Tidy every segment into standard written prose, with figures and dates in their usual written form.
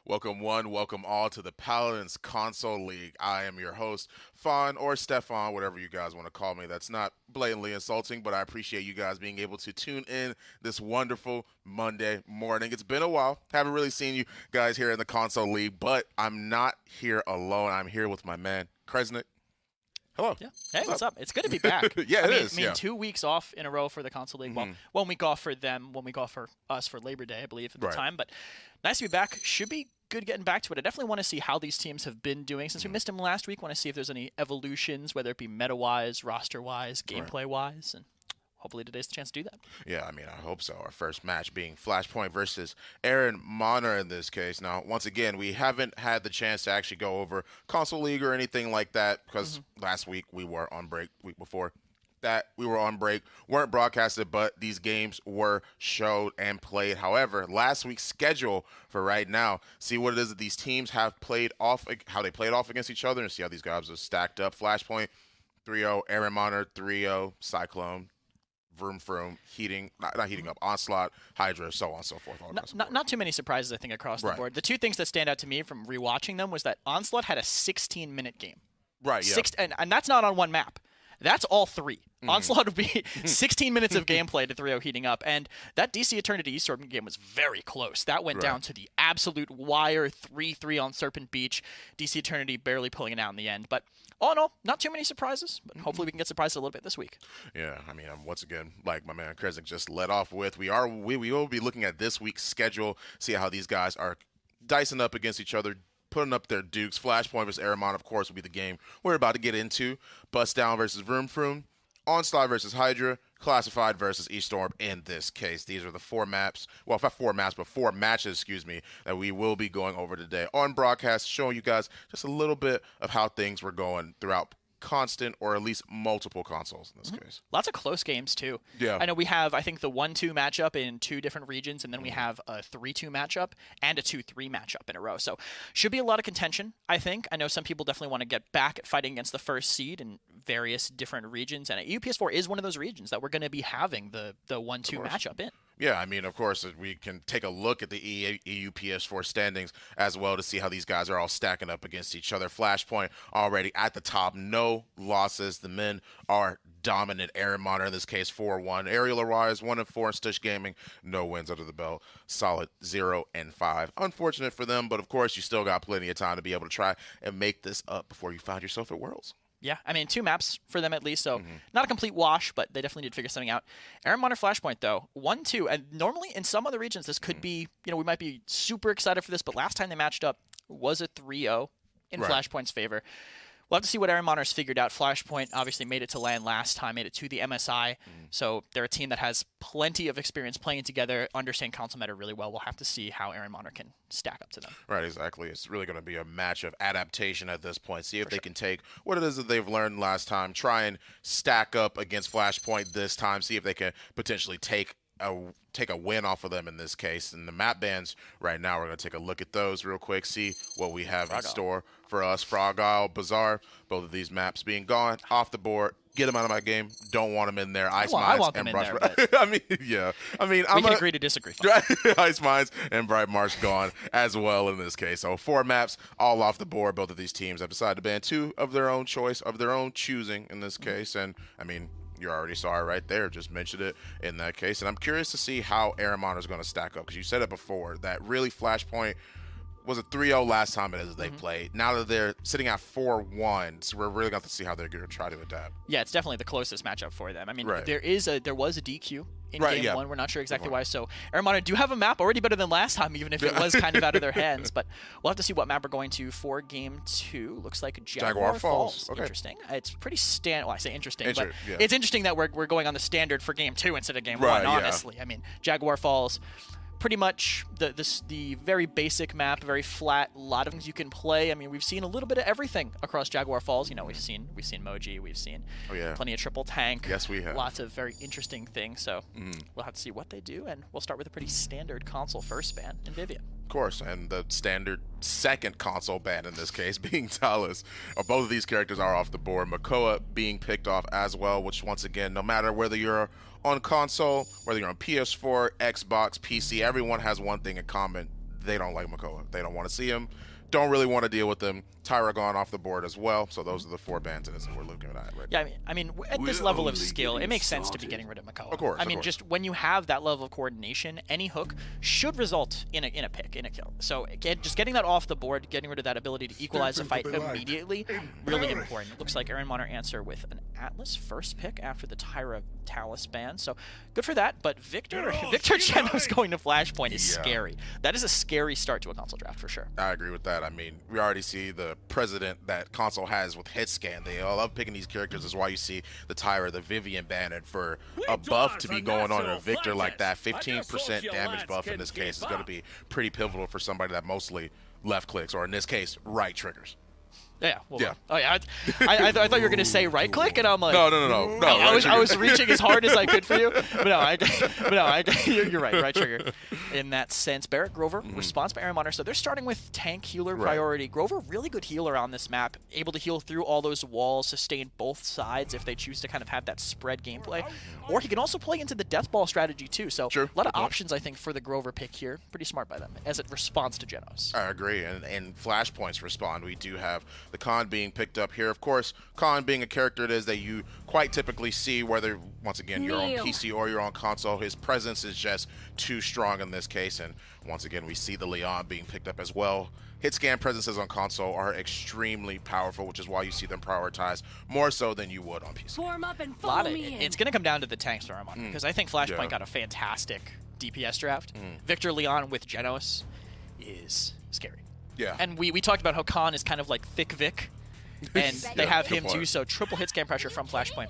Welcome one, welcome all to the Paladins Console League. I am your host, Fawn or Stefan, whatever you guys want to call me. That's not blatantly insulting, but I appreciate you guys being able to tune in this wonderful Monday morning. It's been a while. Haven't really seen you guys here in the Console League, but I'm not here alone. I'm here with my man, Kresnik. Hello. Yeah. Hey, what's up? It's good to be back. Yeah, it is. I mean, 2 weeks off in a row for the console league. Well, 1 week off for them, 1 week off for us for Labor Day, I believe, at the time. But nice to be back. Should be good getting back to it. I definitely want to see how these teams have been doing since we missed them last week. Want to see if there's any evolutions, whether it be meta-wise, roster-wise, gameplay-wise, and hopefully today's the chance to do that. Yeah, I mean, I hope so. Our first match being Flashpoint versus Aaron Monner in this case. Now, once again, we haven't had the chance to actually go over Console League or anything like that because last week we were on break, week before that we were on break, weren't broadcasted, but these games were showed and played. However, last week's schedule for right now, see what it is that these teams have played off, how they played off against each other, and see how these guys are stacked up. Flashpoint 3-0, Aaron Monner 3-0, Cyclone, Vroom, not heating up, Onslaught, Hydra, so on and so forth. Not too many surprises, I think, across the board. The two things that stand out to me from rewatching them was that Onslaught had a 16-minute game. Right, yeah. And that's not on one map. That's all three. Onslaught would be 16 minutes of gameplay to 3-0 heating up. And that DC Eternity Eastern game was very close. That went down to the absolute wire, 3-3 on Serpent Beach. DC Eternity barely pulling it out in the end. But all in all, not too many surprises. But hopefully we can get surprised a little bit this week. Yeah, I mean, once again, like my man Kresnik just led off with, we will be looking at this week's schedule, see how these guys are dicing up against each other, putting up their dukes. Flashpoint versus Aramon, of course, will be the game we're about to get into. Bust Down versus Vroom, Onslaught versus Hydra, Classified versus Eaststorm in this case. These are the four matches, that we will be going over today on broadcast, showing you guys just a little bit of how things were going throughout constant or at least multiple consoles in this case. Lots of close games too. Yeah. I know we have, I think, the 1-2 matchup in 2 different regions, and then we have a 3-2 matchup and a 2-3 matchup in a row. So should be a lot of contention, I think. I know some people definitely want to get back at fighting against the first seed in various different regions, and EUPS4 is one of those regions that we're going to be having the 1-2 matchup in. Yeah, I mean, of course, we can take a look at the EUPS4 standings as well to see how these guys are all stacking up against each other. Flashpoint already at the top, no losses. The men are dominant. Aaron Monner in this case 4-1. Ariel Arise 1-4. And Stush Gaming, no wins under the belt. Solid 0-5. Unfortunate for them, but of course, you still got plenty of time to be able to try and make this up before you find yourself at Worlds. Yeah, I mean, 2 maps for them at least, so not a complete wash, but they definitely did figure something out. Aaron Monner Flashpoint, though, 1-2, and normally in some other regions this could be, we might be super excited for this, but last time they matched up was a 3-0 in Flashpoint's favor. We'll have to see what Aaron Monner's figured out. Flashpoint obviously made it to LAN last time, made it to the MSI, so they're a team that has plenty of experience playing together, understand console meta really well. We'll have to see how Aaron Monner can stack up to them. Right, exactly. It's really going to be a match of adaptation at this point. See if they can take what it is that they've learned last time, try and stack up against Flashpoint this time, see if they can potentially take a win off of them in this case. And the map bans right now, we're going to take a look at those real quick, see what we have in store for us. Frog Isle, Bazaar, both of these maps being gone, off the board. Get them out of my game. Don't want them in there. Ice Mines and Brush. I mean, yeah. I mean, we can agree to disagree. Ice Mines and Bright Marsh gone as well in this case. So 4 maps all off the board. Both of these teams have decided to ban 2 of their own choice, of their own choosing in this case. And I mean, you already saw it right there. Just mentioned it in that case. And I'm curious to see how Aaron Monner is going to stack up, because you said it before that really Flashpoint was a 3-0 last time they played. Now that they're sitting at 4-1, so we're really going to see how they're going to try to adapt. Yeah, it's definitely the closest matchup for them. I mean, there was a DQ in game 1. We're not sure exactly why. So Aaron Monner do have a map already better than last time, even if it was kind of out of their hands. But we'll have to see what map we're going to for game 2. Looks like Jaguar Falls. Okay. Interesting. It's pretty standard. Well, I say interesting, but it's interesting that we're going on the standard for game 2 instead of game 1, honestly. I mean, Jaguar Falls, pretty much the very basic map, very flat, a lot of things you can play. I mean, we've seen a little bit of everything across Jaguar Falls. We've seen Moji, we've seen plenty of triple tank. Yes, we have. Lots of very interesting things. So we'll have to see what they do, and we'll start with a pretty standard console first ban in Vivian. Of course, and the standard second console ban in this case being Talus. Both of these characters are off the board. Makoa being picked off as well, which once again, no matter whether you're on console, whether you're on PS4, Xbox, PC, everyone has one thing in common. they don't like Makoa. They don't want to see him. Don't really want to deal with them. Tyra gone off the board as well, so those are the 4 bandits that we're looking at right now. Yeah, I mean, at this level of skill, it makes sense to be getting rid of Makoa. Of course. I mean, just when you have that level of coordination, any hook should result in a pick, in a kill. So just getting that off the board, getting rid of that ability to equalize the fight immediately, really important. It looks like Aaron Monner answer with an Atlas first pick after the Tyra Talus ban, so good for that. But Victor Genos going to Flashpoint is scary. That is a scary start to a console draft for sure. I agree with that. I mean, we already see the precedent that console has with hit scan. They all love picking these characters. Is why you see the Tyra, the Vivian banned for a buff to be going on a Victor like that. 15% damage buff in this case is going to be pretty pivotal for somebody that mostly left clicks, or in this case, right triggers. Yeah. Well, yeah. Oh yeah. I thought you were gonna say right click, and I'm like, no. I was reaching as hard as I could for you, but no, you're right. Right trigger. In that sense, Barrett Grover response by Aaron Monner. So they're starting with tank healer priority. Grover, really good healer on this map, able to heal through all those walls, sustain both sides if they choose to kind of have that spread gameplay, or he can also play into the death ball strategy too. So a lot of options I think for the Grover pick here. Pretty smart by them as it responds to Genos. I agree, and Flashpoints respond. We do have the Khan being picked up here. Of course, Khan being a character it is that you quite typically see, whether, once again, you're on PC or you're on console. His presence is just too strong in this case, and once again, we see the Leon being picked up as well. Hit scan presences on console are extremely powerful, which is why you see them prioritized more so than you would on PC. Form up and follow me in. It's going to come down to the tanks for Armand, because I think Flashpoint got a fantastic DPS draft. Victor Leon with Genos is scary. Yeah. And we talked about how Khan is kind of like thick Vic, and they have him too, so triple hit scan pressure from Flashpoint.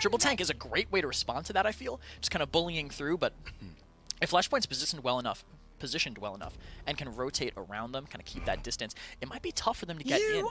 Triple tank is a great way to respond to that, I feel. Just kind of bullying through, but if Flashpoint's positioned well enough and can rotate around them, kind of keep that distance, it might be tough for them to get in.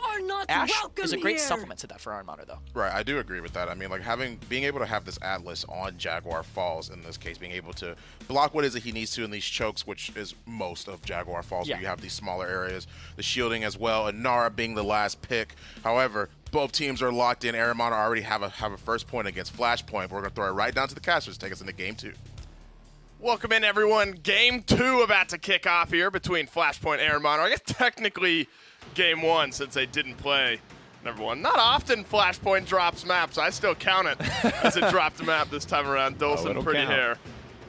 Ash is a great supplement to that for Iron Monitor, though. Right, I do agree with that. I mean, like being able to have this Atlas on Jaguar Falls in this case, being able to block what is it he needs to in these chokes, which is most of Jaguar Falls, where you have these smaller areas, the shielding as well, and Nara being the last pick. However, both teams are locked in. Aaron Monitor already have a first point against Flashpoint. We're going to throw it right down to the casters, take us into game 2. Welcome in, everyone. Game 2 about to kick off here between Flashpoint and Aaron Monner. I guess technically Game 1, since they didn't play number 1. Not often Flashpoint drops maps. I still count it as it dropped a map this time around. Dolson Pretty Hair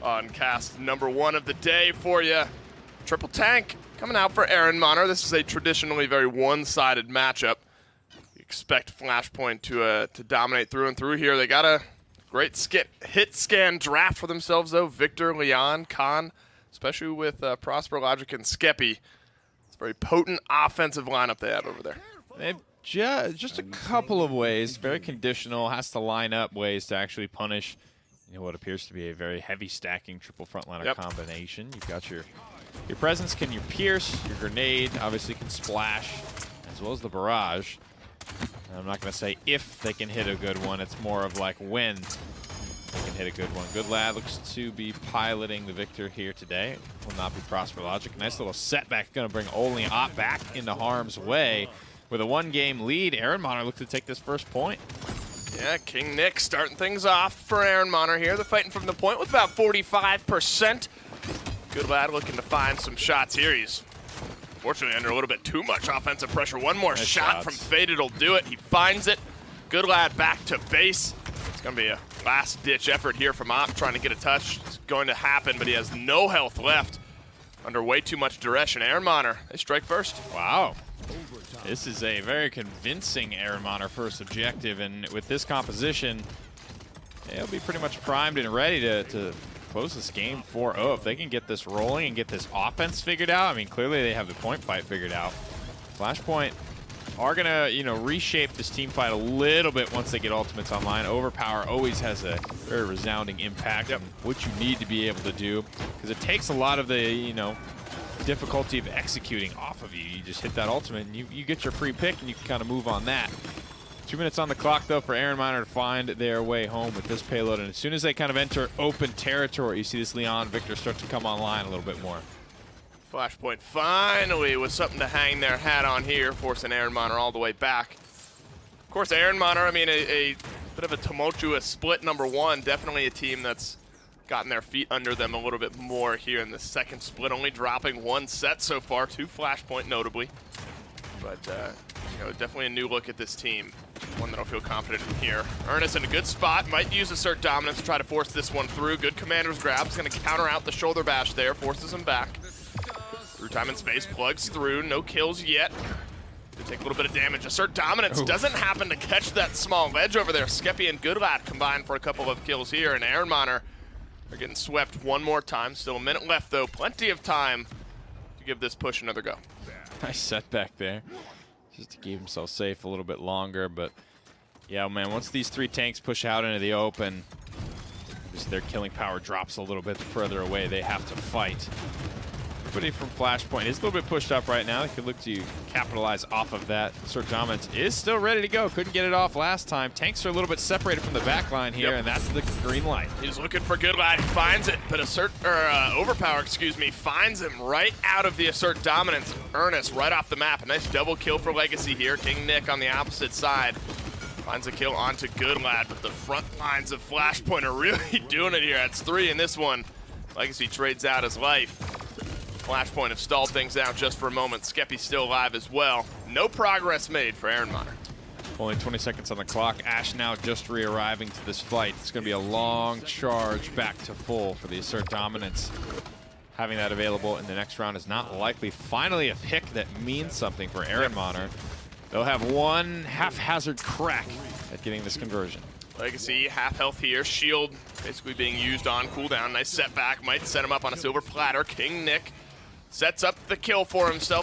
on cast number 1 of the day for you. Triple tank coming out for Aaron Monner. This is a traditionally very one-sided matchup. You expect Flashpoint to dominate through and through here. They got a great hit scan draft for themselves, though. Victor, Leon, Khan, especially with Prosper, Logic, and Skeppy. It's a very potent offensive lineup they have over there. They've just a couple of ways, very conditional, has to line up ways to actually punish what appears to be a very heavy stacking triple frontliner combination. You've got your presence, can you pierce, your grenade obviously can splash, as well as the barrage. I'm not going to say if they can hit a good one, it's more of like when they can hit a good one. Good Lad looks to be piloting the Victor here today. Will not be Prosper Logic. Nice little setback, going to bring only Op back into harm's way. With a 1-game lead, Aaron Monner looks to take this first point. Yeah, King Nick starting things off for Aaron Monner here. They're fighting from the point with about 45%. Good Lad looking to find some shots here. He's fortunately under a little bit too much offensive pressure. One more shot from Faded will do it. He finds it. Good Lad back to base. It's going to be a last-ditch effort here from Op trying to get a touch. It's going to happen, but he has no health left. Under way too much direction. Aaron Monner, they strike first. Wow. This is a very convincing Aaron Monner first objective, and with this composition, they'll be pretty much primed and ready to close this game 4-0. If they can get this rolling and get this offense figured out, I mean, clearly they have the point fight figured out. Flashpoint are going to, reshape this team fight a little bit once they get ultimates online. Overpower always has a very resounding impact on what you need to be able to do, because it takes a lot of the, difficulty of executing off of you. You just hit that ultimate and you get your free pick and you can kind of move on that. 2 minutes on the clock, though, for Aaron Monner to find their way home with this payload. And as soon as they kind of enter open territory, you see this Leon Victor start to come online a little bit more. Flashpoint finally with something to hang their hat on here, forcing Aaron Monner all the way back. Of course, Aaron Monner, I mean, a bit of a tumultuous split number 1. Definitely a team that's gotten their feet under them a little bit more here in the second split, only dropping 1 set so far, 2 Flashpoint notably. But you know, definitely a new look at this team, one that I'll feel confident in here. Ernest in a good spot, might use assert dominance to try to force this one through. Good commander's grab, is going to counter out the shoulder bash there, forces him back. Through time and space, plugs through, no kills yet. They take a little bit of damage. Assert dominance doesn't happen to catch that small ledge over there. Skeppy and Goodlad combined for a couple of kills here, and Aaron Monner are getting swept one more time. Still a minute left though, plenty of time to give this push another go. Nice setback there, just to keep himself safe a little bit longer. But yeah, man, once these 3 tanks push out into the open, just their killing power drops a little bit the further away they have to fight. Everybody from Flashpoint is a little bit pushed up right now. They could look to capitalize off of that. Assert dominance is still ready to go. Couldn't get it off last time. Tanks are a little bit separated from the back line here, and that's the green light. He's looking for Goodlad. He finds it, but Overpower, excuse me, finds him right out of the assert dominance. Ernest right off the map. A nice double kill for Legacy here. King Nick on the opposite side finds a kill onto Goodlad, but the front lines of Flashpoint are really doing it here. That's 3 in this one. Legacy trades out his life. Flashpoint have stalled things out just for a moment. Skeppy's still alive as well. No progress made for Aaron Monner. Only 20 seconds on the clock. Ash now just re-arriving to this fight. It's going to be a long charge back to full for the assert dominance. Having that available in the next round is not likely. Finally a pick that means something for Aaron Monner. They'll have one haphazard crack at getting this conversion. Legacy, half health here. Shield basically being used on cooldown. Nice setback. Might set him up on a silver platter. King Nick sets up the kill for himself.